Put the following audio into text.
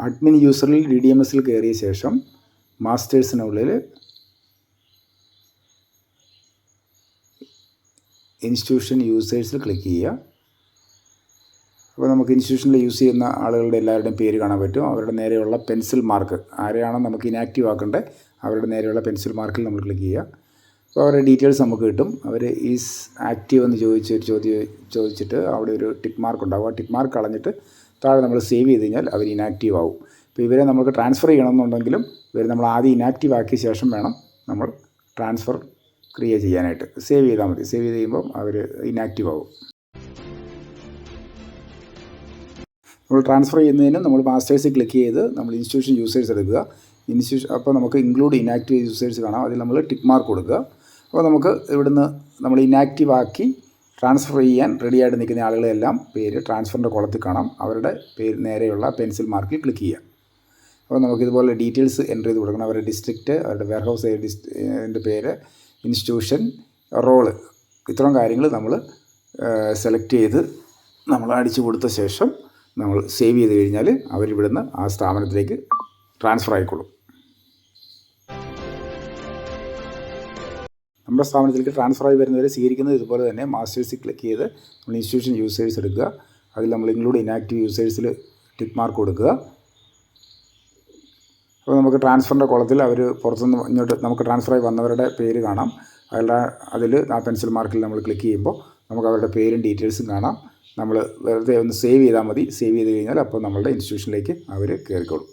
Admin യൂസറിൽ DDMSൽ കയറിയ ശേഷം മാസ്റ്റേഴ്സിനുള്ളിൽ institution യൂസേഴ്സിൽ click ചെയ്യുക. അപ്പോൾ നമുക്ക് ഇൻസ്റ്റിറ്റ്യൂഷനിൽ യൂസ് ചെയ്യുന്ന ആളുകളുടെ എല്ലാവരുടെയും പേര് കാണാൻ പറ്റും. അവരുടെ നേരെയുള്ള പെൻസിൽ മാർക്ക്, ആരെയാണോ നമുക്ക് ഇനാക്റ്റീവ് ആക്കേണ്ടത് അവരുടെ നേരെയുള്ള പെൻസിൽ മാർക്കിൽ നമ്മൾ ക്ലിക്ക് ചെയ്യുക. അപ്പോൾ അവരുടെ ഡീറ്റെയിൽസ് നമുക്ക് കിട്ടും. അവർ ഈസ് ആക്റ്റീവ് എന്ന് ചോദിച്ചിട്ട് അവിടെ ഒരു ടിക്ക് മാർക്ക് ഉണ്ടാകും. ആ ടിക്ക് മാർക്ക് കളഞ്ഞിട്ട് താഴെ നമ്മൾ സേവ് ചെയ്ത് കഴിഞ്ഞാൽ അവർ ഇനാക്റ്റീവ് ആവും. ഇപ്പോൾ ഇവരെ നമുക്ക് ട്രാൻസ്ഫർ ചെയ്യണമെന്നുണ്ടെങ്കിലും ഇവർ നമ്മൾ ആദ്യം ഇനാക്റ്റീവ് ആക്കിയ ശേഷം വേണം നമ്മൾ ട്രാൻസ്ഫർ ക്രിയേറ്റ് ചെയ്യാനായിട്ട്. സേവ് ചെയ്താൽ മതി. സേവ് ചെയ്ത് കഴിയുമ്പം അവർ ഇനാക്റ്റീവ് ആവും. നമ്മൾ ട്രാൻസ്ഫർ ചെയ്യുന്നതിന് നമ്മൾ മാസ്റ്റേഴ്സിൽ ക്ലിക്ക് ചെയ്ത് നമ്മൾ ഇൻസ്റ്റിറ്റ്യൂഷൻ യൂസേഴ്സ് എടുക്കുക. അപ്പോൾ നമുക്ക് ഇൻക്ലൂഡ് ഇനാക്റ്റീവ് യൂസേഴ്സ് കാണാം. അതിൽ നമ്മൾ ടിക്ക് മാർക്ക് കൊടുക്കുക. അപ്പോൾ നമുക്ക് ഇവിടുന്ന് നമ്മൾ ഇനാക്റ്റീവ് ആക്കി ട്രാൻസ്ഫർ ചെയ്യാൻ റെഡിയായിട്ട് നിൽക്കുന്ന ആളുകളെല്ലാം പേര് ട്രാൻസ്ഫറിൻ്റെ കോളത്തിൽ കാണാം. അവരുടെ പേര് നേരെയുള്ള പെൻസിൽ മാർക്കിൽ ക്ലിക്ക് ചെയ്യാം. അപ്പോൾ നമുക്കിതുപോലെ ഡീറ്റെയിൽസ് എൻ്റർ ചെയ്ത് കൊടുക്കണം. അവരുടെ ഡിസ്ട്രിക്റ്റ്, അവരുടെ വെയർഹൗസ് ഡിസ്ട്രിക്റ്റിൻ്റെ പേര്, ഇൻസ്റ്റിറ്റ്യൂഷൻ, റോള്, ഇത്തരം കാര്യങ്ങൾ നമ്മൾ സെലക്ട് ചെയ്ത് നമ്മൾ അടിച്ചു കൊടുത്ത ശേഷം നമ്മൾ സേവ് ചെയ്ത് കഴിഞ്ഞാൽ അവരിവിടുന്ന് ആ സ്ഥാപനത്തിലേക്ക് ട്രാൻസ്ഫർ ആയിക്കോളും. നമ്മുടെ സ്ഥാപനത്തിലേക്ക് ട്രാൻസ്ഫർ ആയി വരുന്നവരെ സ്വീകരിക്കുന്നത് ഇതുപോലെ തന്നെ മാസ്റ്റേഴ്സിൽ ക്ലിക്ക് ചെയ്ത് നമ്മൾ ഇൻസ്റ്റിറ്റ്യൂഷൻ യൂസേഴ്സ് എടുക്കുക. അതിൽ നമ്മൾ ഇൻക്ലൂഡ് ഇനാക്റ്റീവ് യൂസേഴ്സിൽ ടിക്ക് മാർക്ക് കൊടുക്കുക. അപ്പോൾ നമുക്ക് ട്രാൻസ്ഫറിൻ്റെ കോളത്തിൽ അവർ പുറത്തുനിന്ന് ഇങ്ങോട്ട് നമുക്ക് ട്രാൻസ്ഫറായി വന്നവരുടെ പേര് കാണാം. അതിൽ ആ പെൻസിൽ മാർക്കിൽ നമ്മൾ ക്ലിക്ക് ചെയ്യുമ്പോൾ നമുക്ക് അവരുടെ പേരും ഡീറ്റെയിൽസും കാണാം. നമ്മൾ വെറുതെ ഒന്ന് സേവ് ചെയ്താൽ മതി. സേവ് ചെയ്ത് കഴിഞ്ഞാൽ അപ്പോൾ നമ്മളുടെ ഇൻസ്റ്റിറ്റ്യൂഷനിലേക്ക് അവർ കയറിക്കോളും.